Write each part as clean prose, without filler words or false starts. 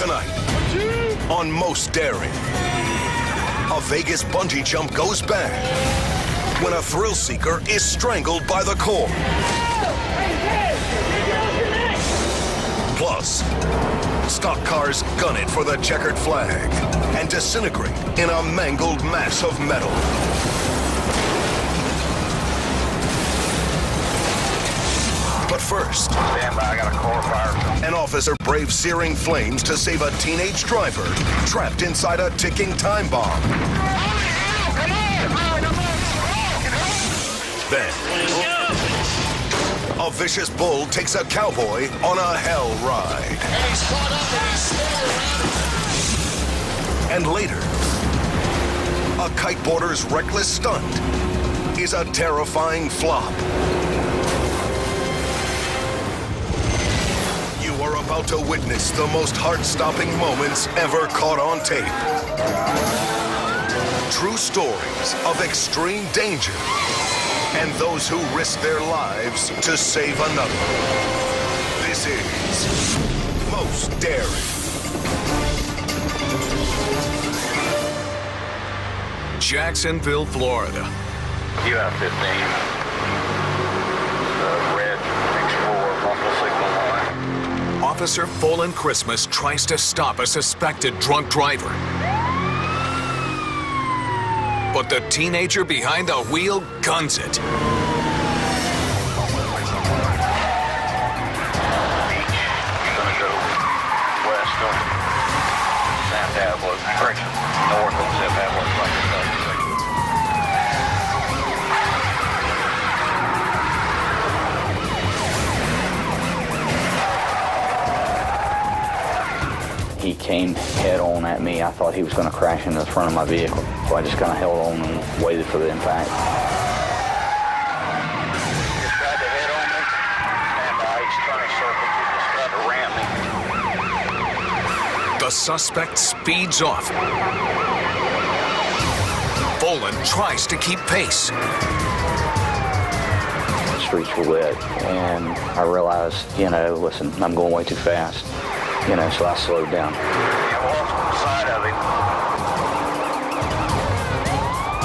Tonight, on Most Daring, a Vegas bungee jump goes bad when a thrill seeker is strangled by the cord. Plus, stock cars gun it for the checkered flag and disintegrate in a mangled mass of metal. But first, stand by, I got a core fire. An officer braves searing flames to save a teenage driver trapped inside a ticking time bomb. Then, a vicious bull takes a cowboy on a hell ride. And later, a kiteboarder's reckless stunt is a terrifying flop. You are about to witness the most heart-stopping moments ever caught on tape. True stories of extreme danger and those who risk their lives to save another. This is Most Daring. Jacksonville, Florida. You have 15. Red, Explorer, multiple signal line. Officer Folan Christmas tries to stop a suspected drunk driver. But the teenager behind the wheel guns it. Beach. You're gonna go west of San Pablo, correction, north of San Pablo, like He came head on at me. I thought he was going to crash into the front of my vehicle. So I just kind of held on and waited for the impact. He tried to head on me, and he's trying to circle. He just tried to ram me. The suspect speeds off. Folan tries to keep pace. The streets were lit, and I realized, listen, I'm going way too fast. So I slowed down. Side of him.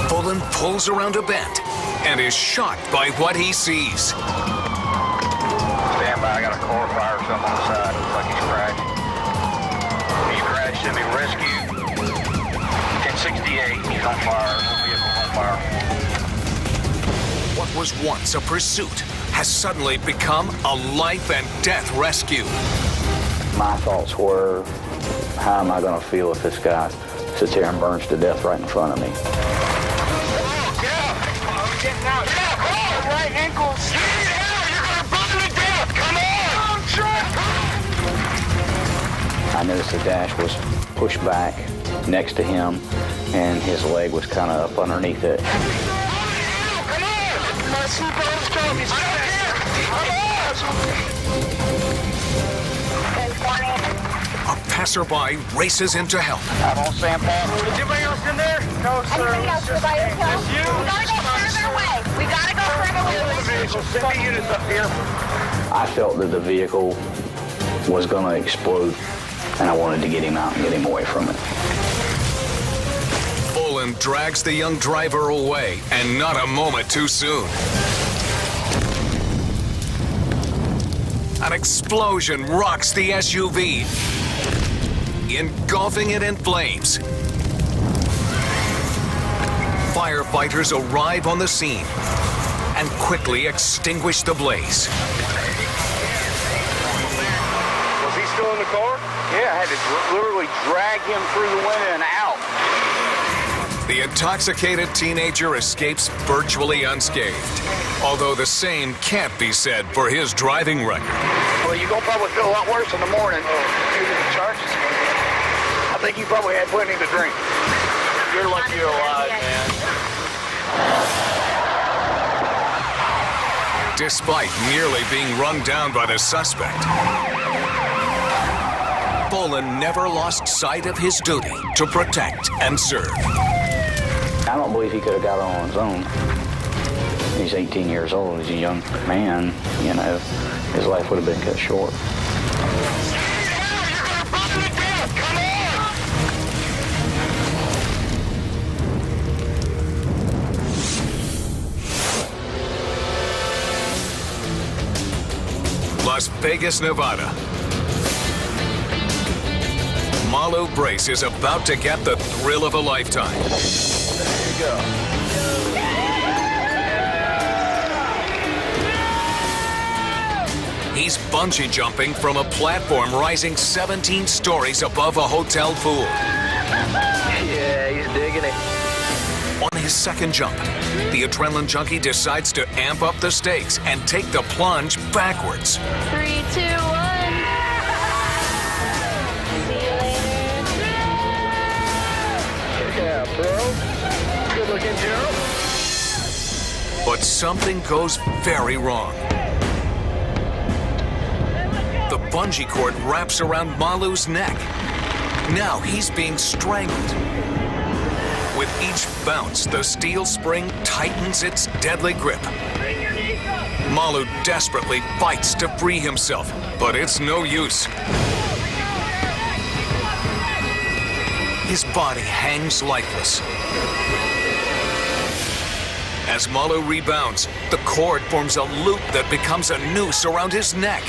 Folan pulls around a bend and is shocked by what he sees. Stand by, I got a car fire or something on the side. Looks like he's crashed. He crashed and he rescued. 1068, he's on fire. No vehicle on fire. What was once a pursuit has suddenly become a life and death rescue. My thoughts were, how am I going to feel if this guy sits here and burns to death right in front of me? I'm getting out. Right ankles. You're going to burn to death. Come on. I noticed the dash was pushed back next to him, and his leg was kind of up underneath it. Come on. My seatbelt's coming. I don't care. Come on. A passerby races in to help. I'm on San Pablo. Is anybody else in there? No, sir. Anybody else by yourself? You? We gotta go further away. We gotta go further away. Send me units up here. I felt that the vehicle was going to explode, and I wanted to get him out and get him away from it. Folan drags the young driver away, and not a moment too soon. An explosion rocks the SUV, engulfing it in flames. Firefighters arrive on the scene and quickly extinguish the blaze. Was he still in the car? Yeah, I had to literally drag him through the window and out. The intoxicated teenager escapes virtually unscathed, although the same can't be said for his driving record. Well, you're going to probably feel a lot worse in the morning. Charges? I think you probably had plenty to drink. You're lucky you're alive, man. Despite nearly being run down by the suspect, Folan never lost sight of his duty to protect and serve. I don't believe he could have got on his own. He's 18 years old. He's a young man, his life would have been cut short. Vegas, Nevada. Malu Brace is about to get the thrill of a lifetime. There you go. He's bungee jumping from a platform rising 17 stories above a hotel pool. Yeah, he's digging it. On his second jump, the adrenaline junkie decides to amp up the stakes and take the plunge backwards. 3, 2, 1. See you later. Yeah, bro. Good looking Joe. But something goes very wrong. The bungee cord wraps around Malu's neck. Now he's being strangled. With each bounce, the steel spring tightens its deadly grip. Malu desperately fights to free himself, but it's no use. His body hangs lifeless. As Malu rebounds, the cord forms a loop that becomes a noose around his neck.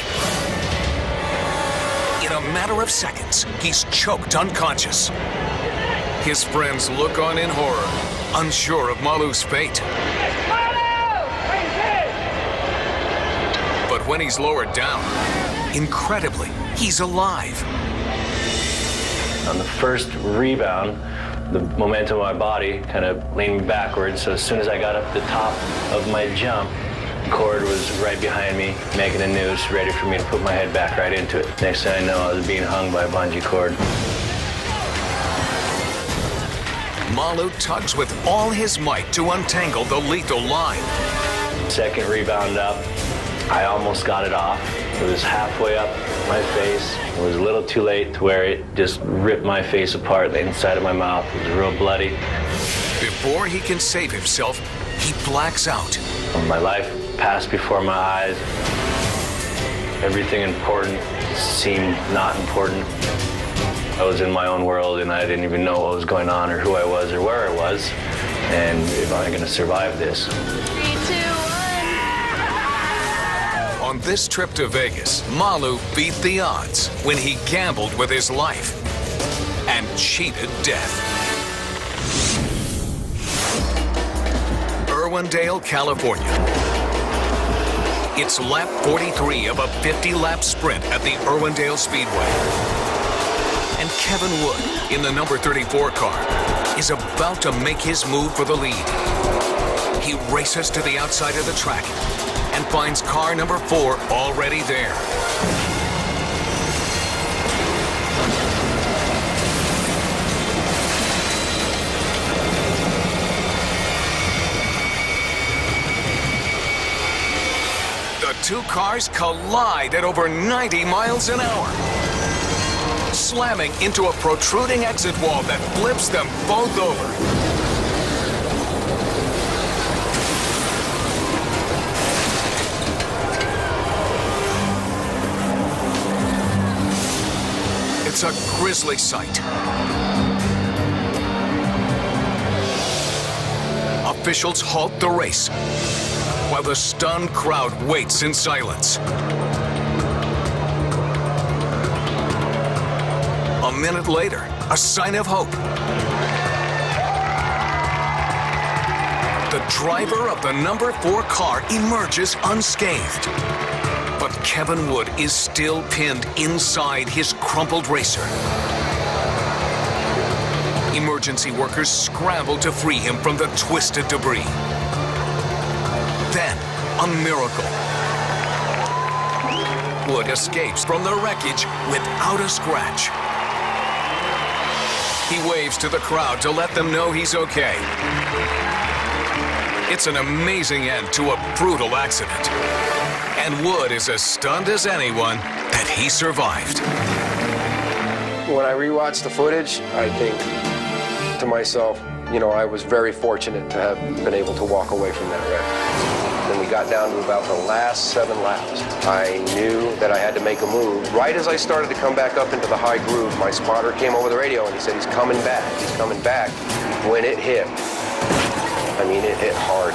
In a matter of seconds, he's choked unconscious. His friends look on in horror, unsure of Malu's fate. But when he's lowered down, incredibly, he's alive. On the first rebound, the momentum of my body kind of leaned me backwards, so as soon as I got up the top of my jump, the cord was right behind me, making a noose, ready for me to put my head back right into it. Next thing I know, I was being hung by a bungee cord. Malu tugs with all his might to untangle the lethal line. Second rebound up, I almost got it off. It was halfway up my face. It was a little too late to where it just ripped my face apart. The inside of my mouth was real bloody. Before he can save himself, he blacks out. My life passed before my eyes. Everything important seemed not important. I was in my own world and I didn't even know what was going on or who I was or where I was. And am I going to survive this? 3, 2, 1. On this trip to Vegas, Malu beat the odds when he gambled with his life and cheated death. Irwindale, California. It's lap 43 of a 50-lap sprint at the Irwindale Speedway. And Kevin Wood, in the number 34 car, is about to make his move for the lead. He races to the outside of the track and finds car number 4 already there. The two cars collide at over 90 miles an hour, slamming into a protruding exit wall that flips them both over. It's a grisly sight. Officials halt the race while the stunned crowd waits in silence. A minute later, a sign of hope. The driver of the number 4 car emerges unscathed. But Kevin Wood is still pinned inside his crumpled racer. Emergency workers scramble to free him from the twisted debris. Then, a miracle. Wood escapes from the wreckage without a scratch. He waves to the crowd to let them know he's okay. It's an amazing end to a brutal accident. And Wood is as stunned as anyone that he survived. When I rewatch the footage, I think to myself, you know, I was very fortunate to have been able to walk away from that wreck. When we got down to about the last 7 laps, I knew that I had to make a move. Right as I started to come back up into the high groove, my spotter came over the radio and he said, he's coming back, he's coming back. When it hit, I mean, it hit hard.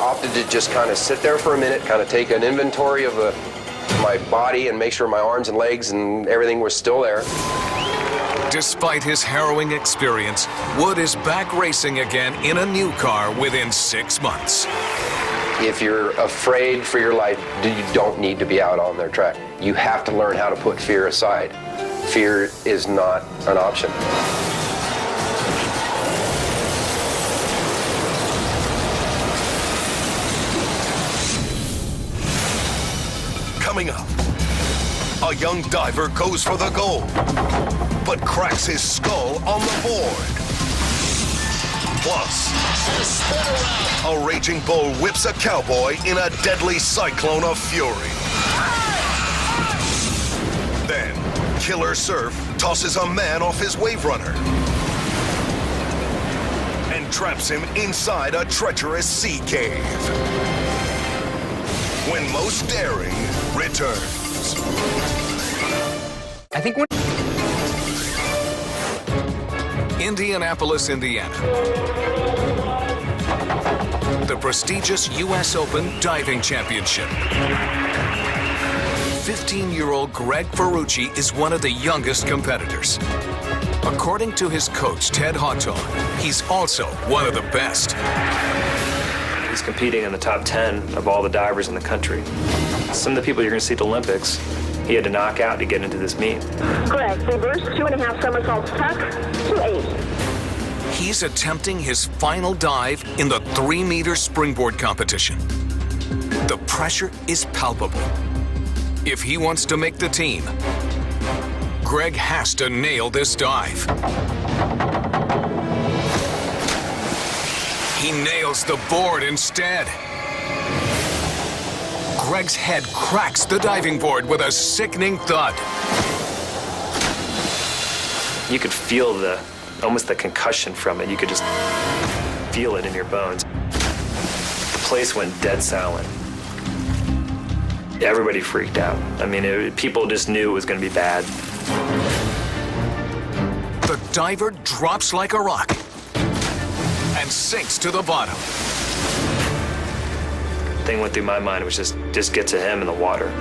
opted to just kind of sit there for a minute, kind of take an inventory of my body and make sure my arms and legs and everything was still there. Despite his harrowing experience, Wood is back racing again in a new car within 6 months. If you're afraid for your life, you don't need to be out on their track. You have to learn how to put fear aside. Fear is not an option. Coming up, a young diver goes for the goal, but cracks his skull on the board. Plus, a raging bull whips a cowboy in a deadly cyclone of fury. Then, killer surf tosses a man off his wave runner and traps him inside a treacherous sea cave. When Most Daring returns. I think we're... Indianapolis, Indiana. The prestigious U.S. Open Diving Championship. 15-year-old Greg Ferrucci is one of the youngest competitors. According to his coach, Ted Hawthorne, he's also one of the best. He's competing in the top 10 of all the divers in the country. Some of the people you're going to see at the Olympics, he had to knock out to get into this meet. Correct. Reverse 2.5 somersaults tuck to 8. He's attempting his final dive in the 3-meter springboard competition. The pressure is palpable. If he wants to make the team, Greg has to nail this dive. He nails the board instead. Greg's head cracks the diving board with a sickening thud. You could feel almost the concussion from it. You could just feel it in your bones. The place went dead silent. Everybody freaked out. I mean, people just knew it was going to be bad. The diver drops like a rock and sinks to the bottom. The thing went through my mind was just get to him in the water.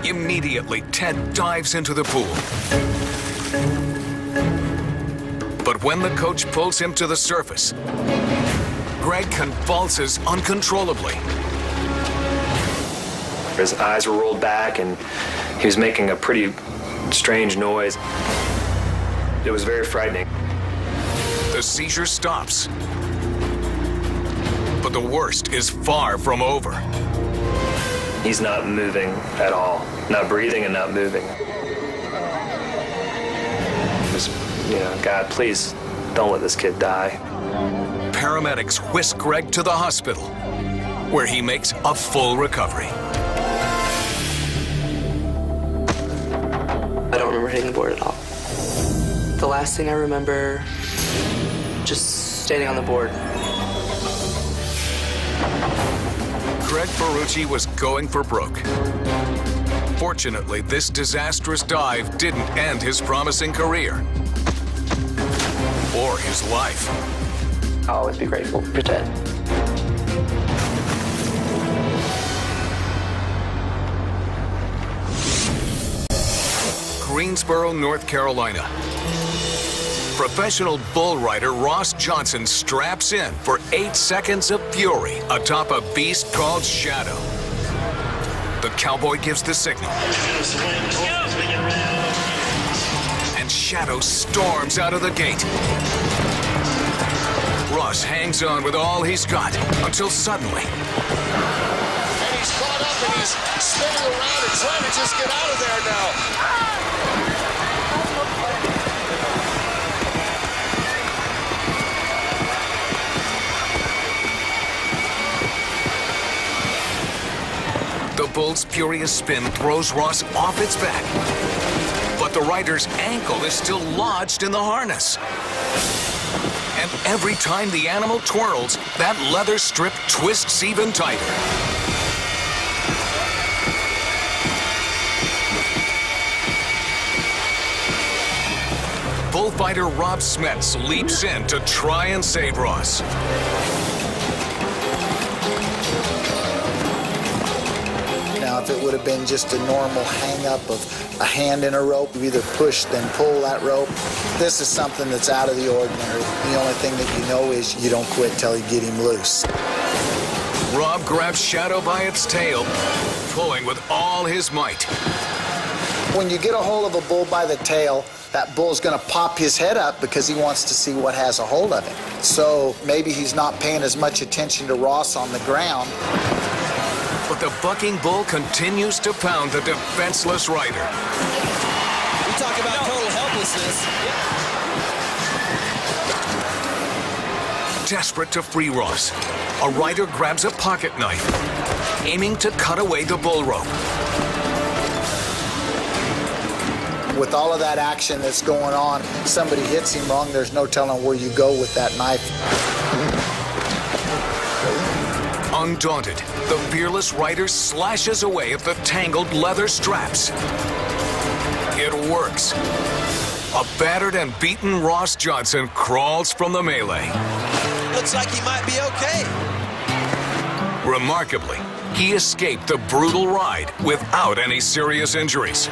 Immediately, Ted dives into the pool. But when the coach pulls him to the surface, Greg convulses uncontrollably. His eyes were rolled back and he was making a pretty strange noise. It was very frightening. The seizure stops. But the worst is far from over. He's not moving at all. Not breathing and not moving. Just, God, please don't let this kid die. Paramedics whisk Greg to the hospital, where he makes a full recovery. I don't remember hitting the board at all. The last thing I remember, just standing on the board. Greg Ferrucci was going for broke. Fortunately, this disastrous dive didn't end his promising career. Or his life. I'll always be grateful for Ted. Greensboro, North Carolina. Professional bull rider Ross Johnson straps in for 8 seconds of fury atop a beast called Shadow. The cowboy gives the signal. And Shadow storms out of the gate. Ross hangs on with all he's got until suddenly. And he's caught up and he's spinning around and trying to just get out of there now. The bull's furious spin throws Ross off its back. But the rider's ankle is still lodged in the harness. And every time the animal twirls, that leather strip twists even tighter. Bullfighter Rob Smets leaps in to try and save Ross. Now, if it would have been just a normal hang-up of a hand in a rope, you either push then pull that rope. This is something that's out of the ordinary. The only thing that you know is you don't quit till you get him loose. Rob grabs Shadow by its tail, pulling with all his might. When you get a hold of a bull by the tail, that bull's going to pop his head up because he wants to see what has a hold of him. So maybe he's not paying as much attention to Ross on the ground. But the bucking bull continues to pound the defenseless rider. We talk about total helplessness. Desperate to free Ross, a rider grabs a pocket knife, aiming to cut away the bull rope. With all of that action that's going on, somebody hits him wrong, there's no telling where you go with that knife. Undaunted, the fearless rider slashes away at the tangled leather straps. It works. A battered and beaten Ross Johnson crawls from the melee. Looks like he might be okay. Remarkably, he escaped the brutal ride without any serious injuries.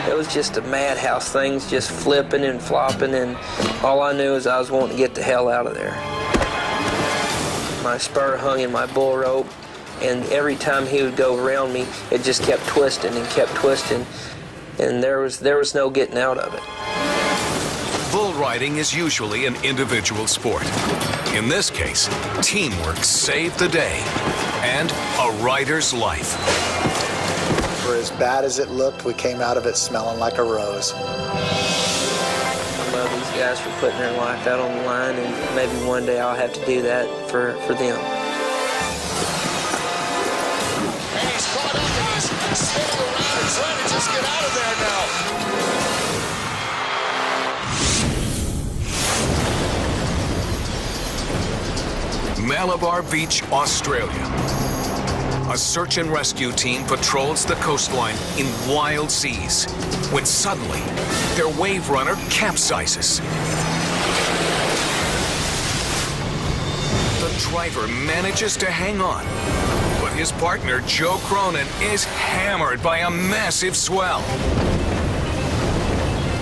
It was just a madhouse, things just flipping and flopping, and all I knew is I was wanting to get the hell out of there. My spur hung in my bull rope, and every time he would go around me, it just kept twisting and kept twisting, and there was no getting out of it. Bull riding is usually an individual sport. In this case, teamwork saved the day and a rider's life. For as bad as it looked, we came out of it smelling like a rose. I love these guys for putting their life out on the line, and maybe one day I'll have to do that for them. And he's caught up and he's spinning around and trying to just get out of there now. Malabar Beach, Australia. A search and rescue team patrols the coastline in wild seas when suddenly their wave runner capsizes. The driver manages to hang on, but his partner Joe Cronin is hammered by a massive swell.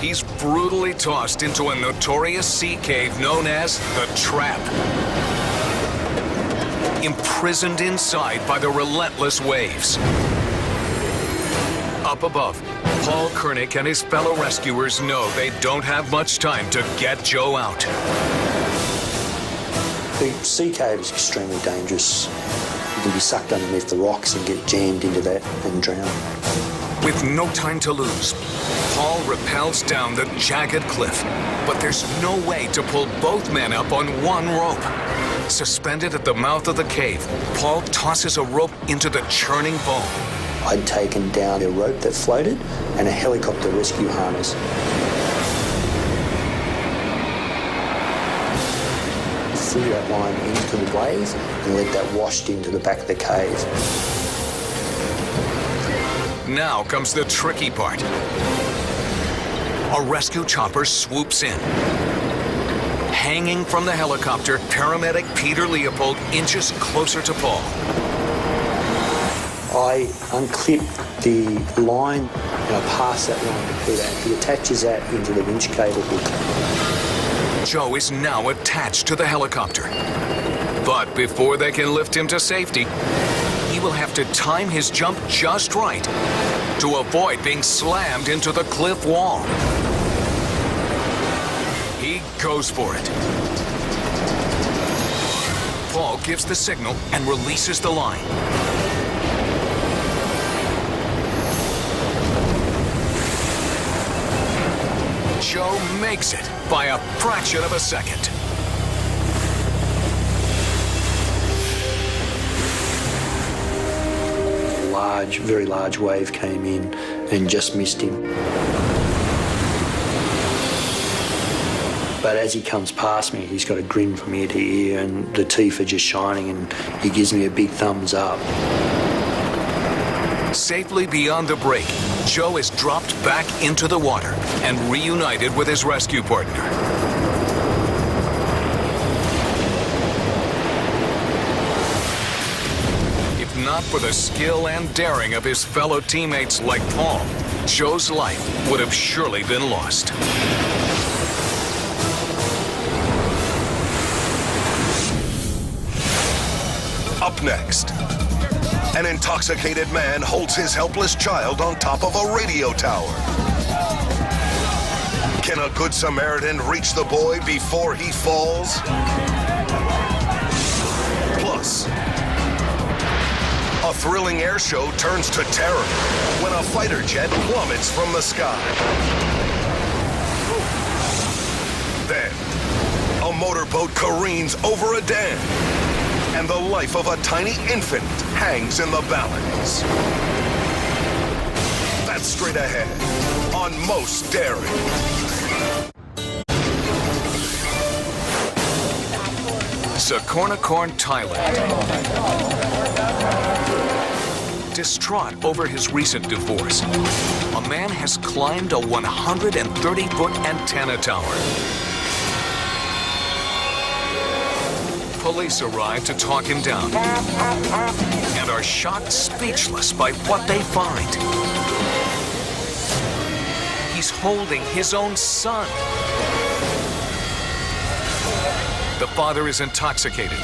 He's brutally tossed into a notorious sea cave known as the Trap. Imprisoned inside by the relentless waves. Up above, Paul Kernick and his fellow rescuers know they don't have much time to get Joe out. The sea cave is extremely dangerous. You can be sucked underneath the rocks and get jammed into that and drown. With no time to lose, Paul rappels down the jagged cliff, but there's no way to pull both men up on one rope. Suspended at the mouth of the cave, Paul tosses a rope into the churning foam. I'd taken down a rope that floated and a helicopter rescue harness. Threw that line into the wave and let that washed into the back of the cave. Now comes the tricky part. A rescue chopper swoops in. Hanging from the helicopter, paramedic Peter Leopold inches closer to Paul. I unclip the line and I pass that line to Peter. He attaches that into the winch cable hook. Joe is now attached to the helicopter. But before they can lift him to safety, he will have to time his jump just right to avoid being slammed into the cliff wall. He goes for it. Paul gives the signal and releases the line. Joe makes it by a fraction of a second. A large, very large wave came in and just missed him. But as he comes past me, he's got a grin from ear to ear and the teeth are just shining and he gives me a big thumbs up. Safely beyond the break, Joe is dropped back into the water and reunited with his rescue partner. If not for the skill and daring of his fellow teammates like Paul, Joe's life would have surely been lost. Up next, an intoxicated man holds his helpless child on top of a radio tower. Can a good Samaritan reach the boy before he falls? Plus, a thrilling air show turns to terror when a fighter jet plummets from the sky. Then, a motorboat careens over a dam, and the life of a tiny infant hangs in the balance. That's straight ahead on Most Daring. Sakornakorn, Thailand. Distraught over his recent divorce, a man has climbed a 130-foot antenna tower. Police arrive to talk him down and are shocked speechless by what they find. He's holding his own son. The father is intoxicated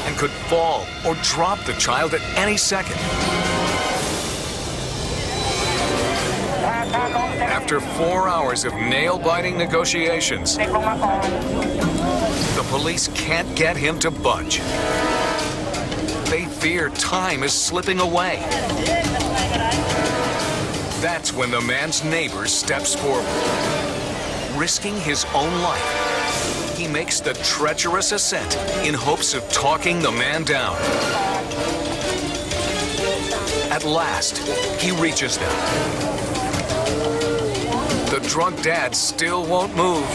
and could fall or drop the child at any second. After 4 hours of nail-biting negotiations, the police can't get him to budge. They fear time is slipping away. That's when the man's neighbor steps forward. Risking his own life, he makes the treacherous ascent in hopes of talking the man down. At last, he reaches them. The drunk dad still won't move,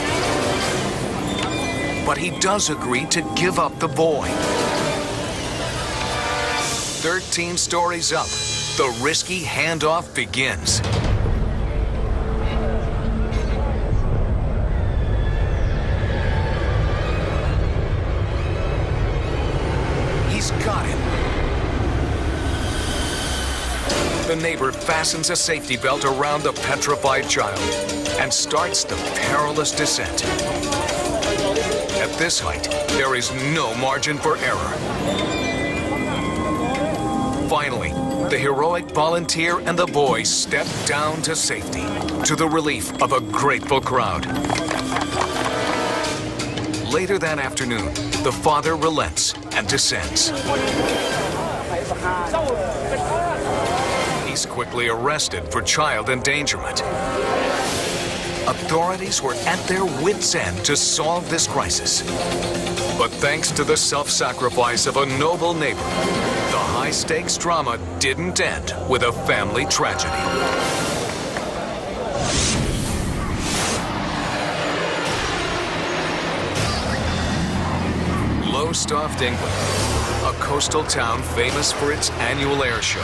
but he does agree to give up the boy. 13 stories up, the risky handoff begins. He's got him. The neighbor fastens a safety belt around the petrified child and starts the perilous descent. At this height, there is no margin for error. Finally, the heroic volunteer and the boy step down to safety, to the relief of a grateful crowd. Later that afternoon, the father relents and descends. He's quickly arrested for child endangerment. Authorities were at their wits' end to solve this crisis. But thanks to the self-sacrifice of a noble neighbor, the high-stakes drama didn't end with a family tragedy. Lowestoft, England, a coastal town famous for its annual air show.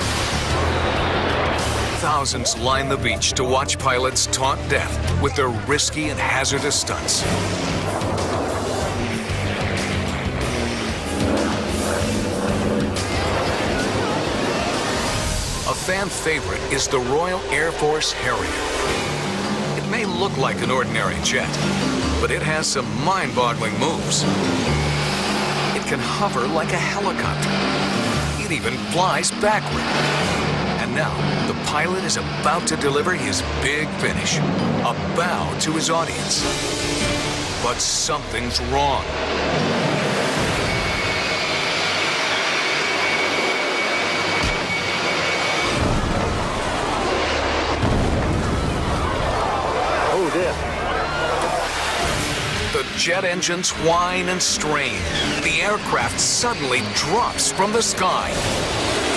Thousands line the beach to watch pilots taunt death with their risky and hazardous stunts. A fan favorite is the Royal Air Force Harrier. It may look like an ordinary jet, but it has some mind-boggling moves. It can hover like a helicopter. It even flies backward. And now, the pilot is about to deliver his big finish, a bow to his audience. But something's wrong. Oh, dear. The jet engines whine and strain. The aircraft suddenly drops from the sky.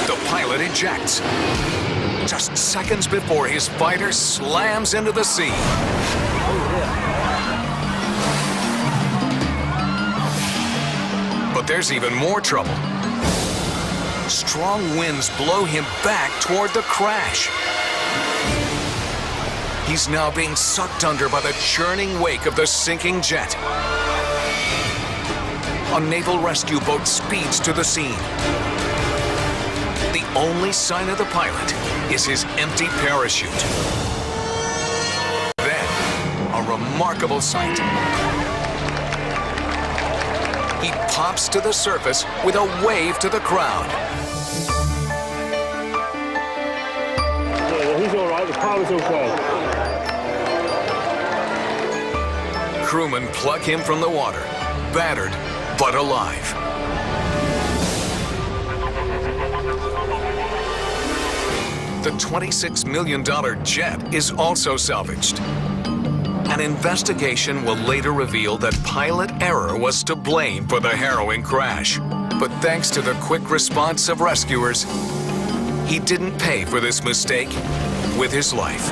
The pilot ejects. Just seconds before his fighter slams into the sea. But there's even more trouble. Strong winds blow him back toward the crash. He's now being sucked under by the churning wake of the sinking jet. A naval rescue boat speeds to the scene. only sign of the pilot is his empty parachute. Then, a remarkable sight. He pops to the surface with a wave to the crowd. Yeah, he's all right. The pilot's okay. Crewmen pluck him from the water, battered but alive. The $26 million jet is also salvaged. An investigation will later reveal that pilot error was to blame for the harrowing crash. But thanks to the quick response of rescuers, he didn't pay for this mistake with his life.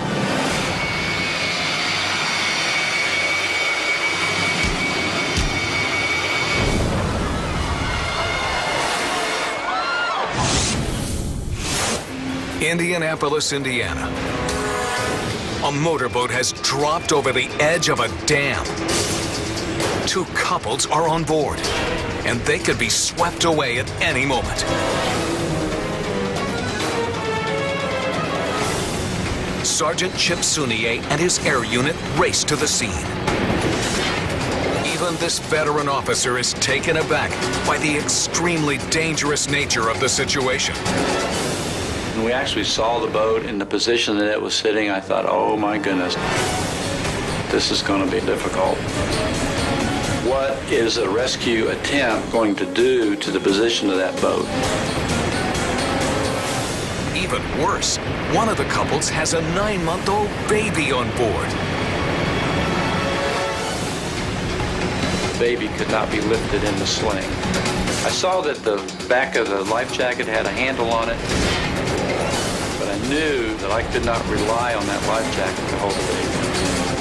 Indianapolis, Indiana. A motorboat has dropped over the edge of a dam. Two couples are on board, and they could be swept away at any moment. Sergeant Chip Sunier and his air unit race to the scene. Even this veteran officer is taken aback by the extremely dangerous nature of the situation. When we actually saw the boat in the position that it was sitting, I thought, oh my goodness, this is going to be difficult. What is a rescue attempt going to do to the position of that boat? Even worse, one of the couples has a 9-month-old baby on board. The baby could not be lifted in the sling. I saw that the back of the life jacket had a handle on it. But I knew that I could not rely on that life jacket to hold the baby.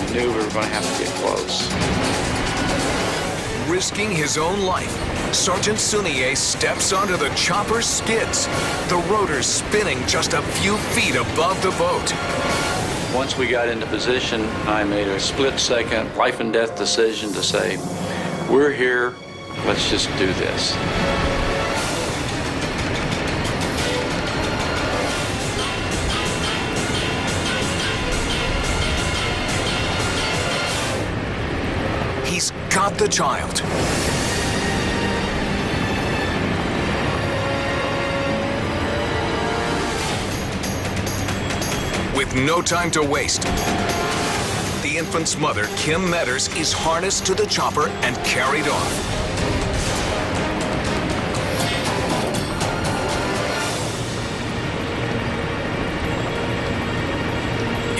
I knew we were going to have to get close. Risking his own life, Sergeant Sunier steps onto the chopper's skids, the rotors spinning just a few feet above the boat. Once we got into position, I made a split-second life-and-death decision to say, we're here, let's just do this. He's got the child. With no time to waste, the infant's mother, Kim Metters, is harnessed to the chopper and carried off.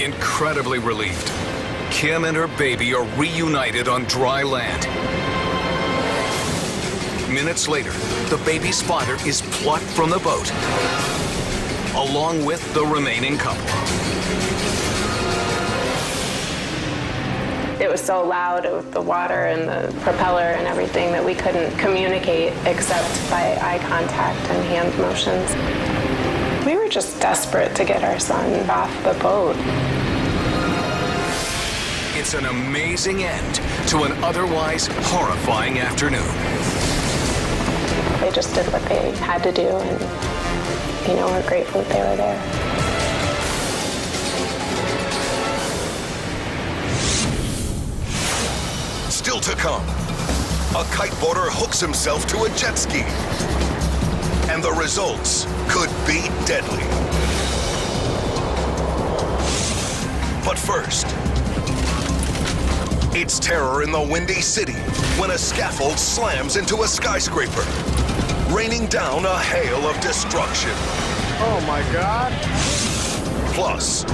Incredibly relieved, Kim and her baby are reunited on dry land. Minutes later, the baby's father is plucked from the boat, along with the remaining couple. It was so loud with the water and the propeller and everything that we couldn't communicate except by eye contact and hand motions. We were just desperate to get our son off the boat. It's an amazing end to an otherwise horrifying afternoon. They just did what they had to do, and, we're grateful that they were there. Still to come, a kiteboarder hooks himself to a jet ski. And the results could be deadly. But first, it's terror in the Windy City when a scaffold slams into a skyscraper, raining down a hail of destruction. Oh my God. Plus,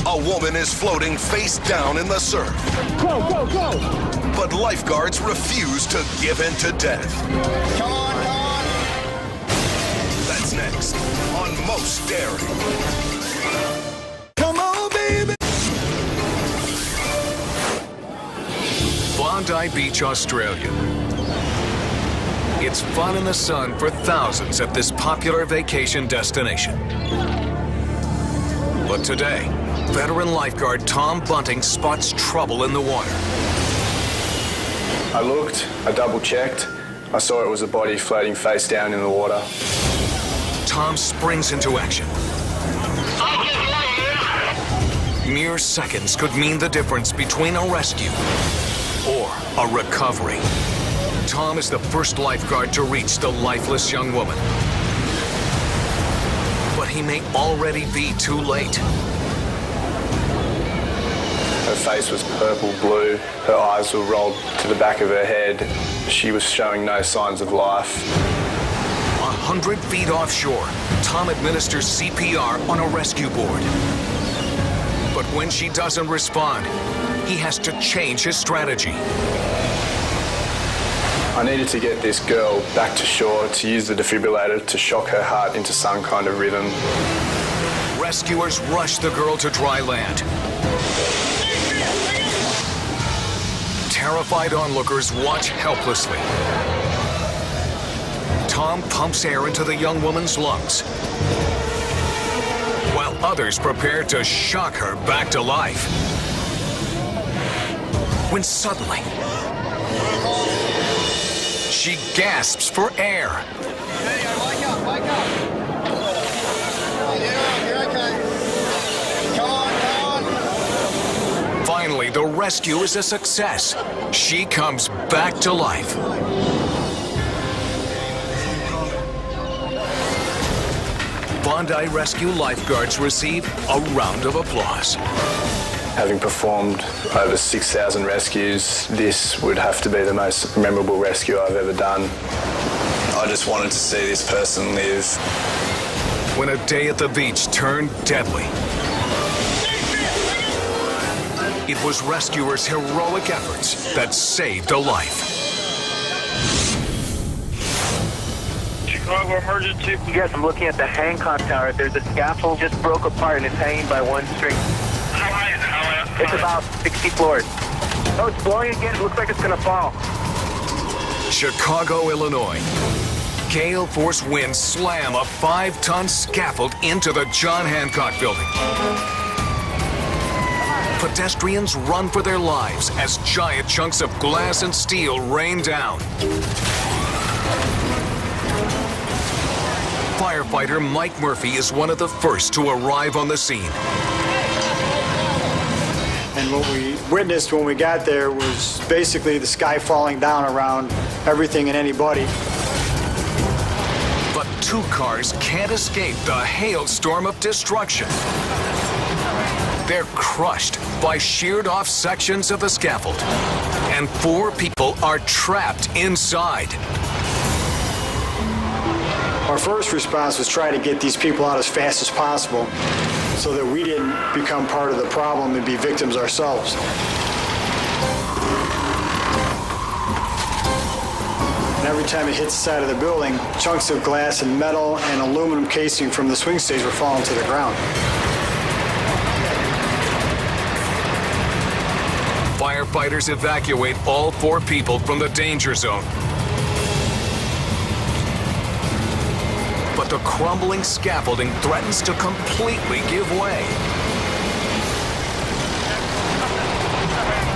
a woman is floating face down in the surf. Go, go, go! But lifeguards refuse to give in to death. Come on, come on! That's next on Most Daring. Come on, baby! Bondi Beach, Australia. It's fun in the sun for thousands at this popular vacation destination. But today, veteran lifeguard Tom Bunting spots trouble in the water. I looked, I double-checked. I saw it was a body floating face down in the water. Tom springs into action. Mere seconds could mean the difference between a rescue or a recovery. Tom is the first lifeguard to reach the lifeless young woman. But he may already be too late. Her face was purple blue, her eyes were rolled to the back of her head. She was showing no signs of life. 100 feet offshore, Tom administers CPR on a rescue board. But when she doesn't respond, he has to change his strategy. I needed to get this girl back to shore, to use the defibrillator to shock her heart into some kind of rhythm. Rescuers rush the girl to dry land. Terrified onlookers watch helplessly. Tom pumps air into the young woman's lungs, while others prepare to shock her back to life. When suddenly, she gasps for air. Hey, wake up, wake up. You're okay. Come on. Finally, the rescue is a success. She comes back to life. Bondi Rescue lifeguards receive a round of applause. Having performed over 6,000 rescues, this would have to be the most memorable rescue I've ever done. I just wanted to see this person live. When a day at the beach turned deadly, it was rescuers' heroic efforts that saved a life. Chicago emergency. Yes, I'm looking at the Hancock Tower. There's a scaffold just broke apart and it's hanging by one string. How high is it? It's about 60 floors. Oh, it's blowing again. It looks like it's going to fall. Chicago, Illinois. Gale force winds slam a 5-ton scaffold into the John Hancock building. Pedestrians run for their lives as giant chunks of glass and steel rain down. Firefighter Mike Murphy is one of the first to arrive on the scene. And what we witnessed when we got there was basically the sky falling down around everything and anybody. But 2 cars can't escape the hailstorm of destruction. They're crushed by sheared off sections of the scaffold, and 4 people are trapped inside. Our first response was try to get these people out as fast as possible so that we didn't become part of the problem and be victims ourselves. And every time it hits the side of the building, chunks of glass and metal and aluminum casing from the swing stage were falling to the ground. Firefighters evacuate all 4 people from the danger zone. But the crumbling scaffolding threatens to completely give way.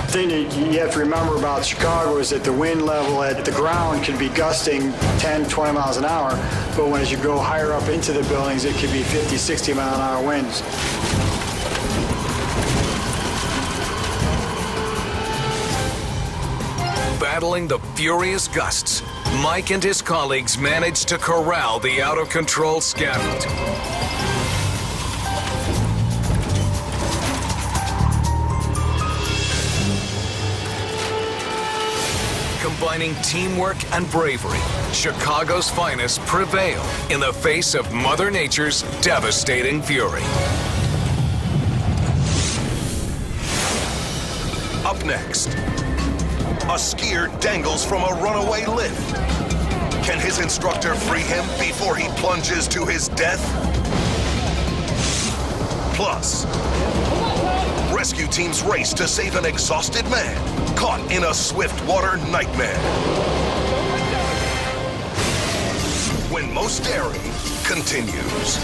The thing that you have to remember about Chicago is that the wind level at the ground can be gusting 10, 20 miles an hour, but as you go higher up into the buildings, it can be 50, 60 mile an hour winds. Battling the furious gusts, Mike and his colleagues managed to corral the out-of-control scaffold. Combining teamwork and bravery, Chicago's finest prevail in the face of Mother Nature's devastating fury. Up next, a skier dangles from a runaway lift. Can his instructor free him before he plunges to his death? Plus, rescue teams race to save an exhausted man caught in a swift water nightmare. When Most Daring continues.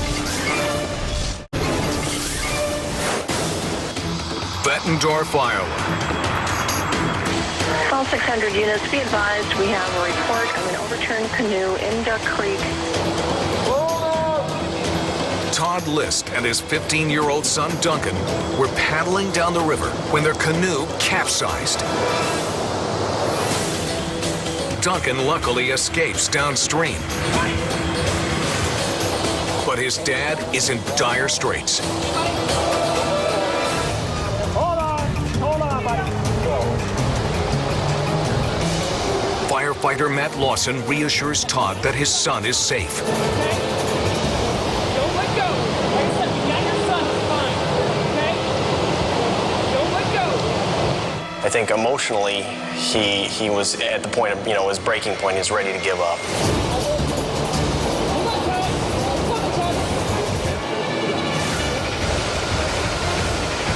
Bettendorf, Iowa. All 600 units, be advised we have a report of an overturned canoe in Duck Creek. Hold Todd List and his 15-year-old son Duncan were paddling down the river when their canoe capsized. Duncan luckily escapes downstream. But his dad is in dire straits. Hold on, buddy. Firefighter Matt Lawson reassures Todd that his son is safe. Don't let go. Like I said, you got your son, it's fine. Okay? Don't let go. I think emotionally, he was at the point of, his breaking point. He was ready to give up.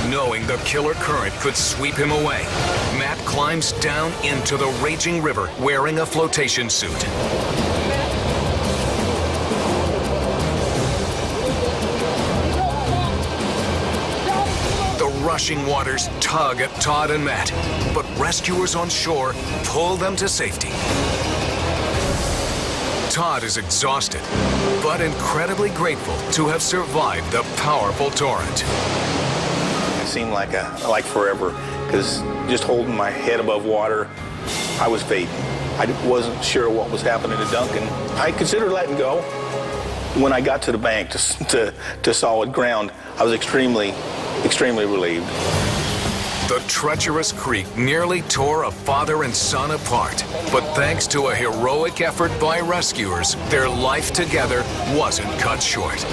Knowing the killer current could sweep him away, Matt climbs down into the raging river wearing a flotation suit. The rushing waters tug at Todd and Matt, but rescuers on shore pull them to safety. Todd is exhausted, but incredibly grateful to have survived the powerful torrent. It seemed like forever, because just holding my head above water, I was fading. I wasn't sure what was happening to Duncan. I considered letting go. When I got to the bank, to solid ground, I was extremely relieved. The treacherous creek nearly tore a father and son apart, but thanks to a heroic effort by rescuers, their life together wasn't cut short.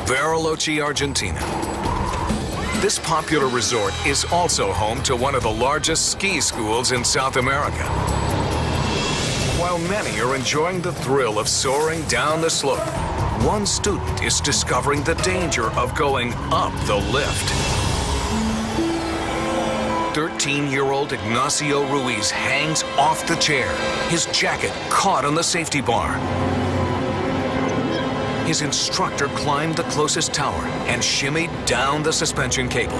Bariloche, Argentina. This popular resort is also home to one of the largest ski schools in South America. While many are enjoying the thrill of soaring down the slope, one student is discovering the danger of going up the lift. 13-year-old Ignacio Ruiz hangs off the chair, his jacket caught on the safety bar. His instructor climbed the closest tower and shimmied down the suspension cable.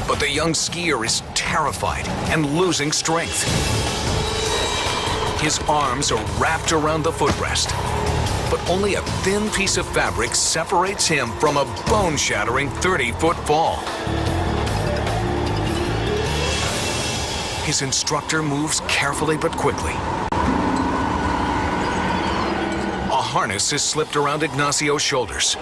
But the young skier is terrified and losing strength. His arms are wrapped around the footrest, but only a thin piece of fabric separates him from a bone-shattering 30-foot fall. His instructor moves carefully but quickly. A harness is slipped around Ignacio's shoulders.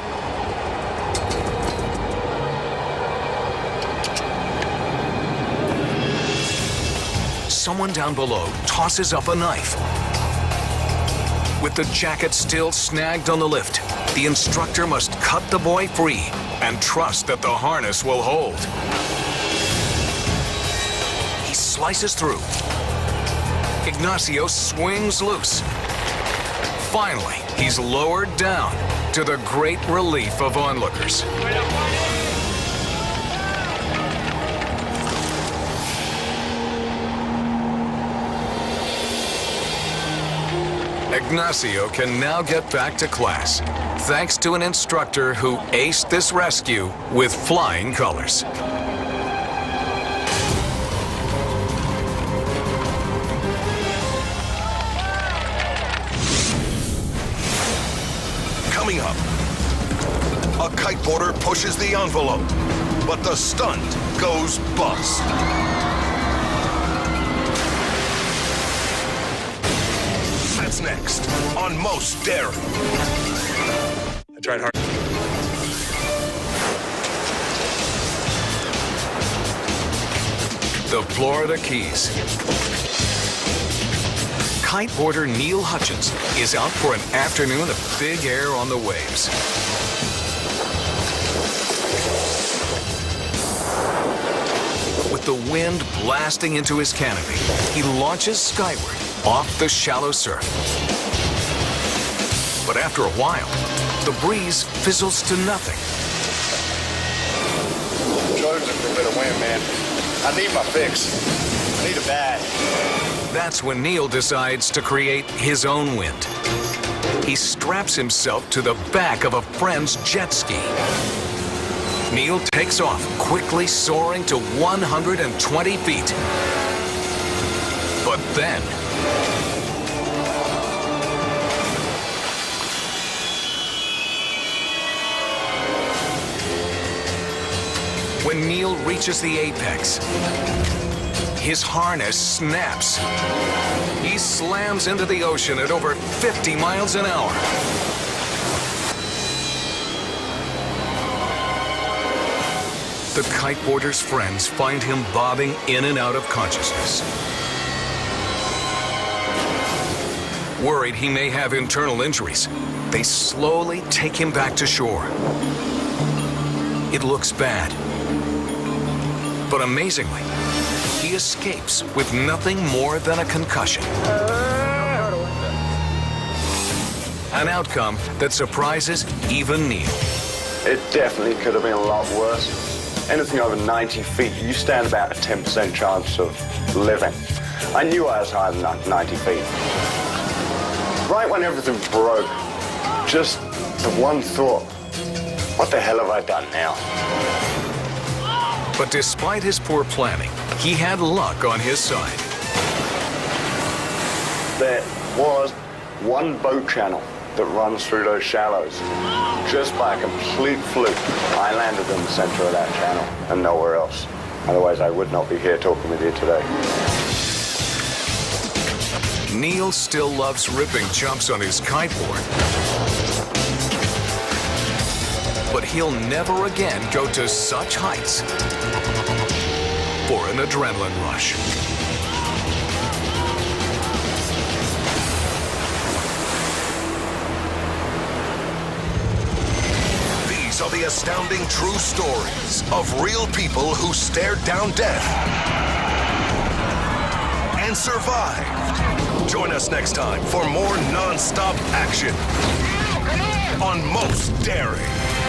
Someone down below tosses up a knife. With the jacket still snagged on the lift, the instructor must cut the boy free and trust that the harness will hold. He slices through. Ignacio swings loose. Finally, he's lowered down, to the great relief of onlookers. Ignacio can now get back to class, thanks to an instructor who aced this rescue with flying colors. Coming up, a kiteboarder pushes the envelope, but the stunt goes bust. That's next on Most Daring. I tried hard. The Florida Keys. Kiteboarder Neil Hutchins is out for an afternoon of big air on the waves. With the wind blasting into his canopy, he launches skyward off the shallow surf. But after a while, the breeze fizzles to nothing. I'm chosen for a bit of wind, man. I need my fix. I need a bag. That's when Neil decides to create his own wind. He straps himself to the back of a friend's jet ski. Neil takes off, quickly soaring to 120 feet. But then... when Neil reaches the apex, his harness snaps. He slams into the ocean at over 50 miles an hour. The kiteboarder's friends find him bobbing in and out of consciousness. Worried he may have internal injuries, they slowly take him back to shore. It looks bad. But amazingly, he escapes with nothing more than a concussion. An outcome that surprises even Neil. It definitely could have been a lot worse. Anything over 90 feet, you stand about a 10% chance of living. I knew I was higher than 90 feet. Right when everything broke, just the one thought, what the hell have I done now? But despite his poor planning, he had luck on his side. There was one boat channel that runs through those shallows. Just by a complete fluke, I landed in the center of that channel and nowhere else. Otherwise, I would not be here talking with you today. Neil still loves ripping jumps on his kiteboard. But he'll never again go to such heights for an adrenaline rush. These are the astounding true stories of real people who stared down death and survived. Join us next time for more non-stop action on Most Daring.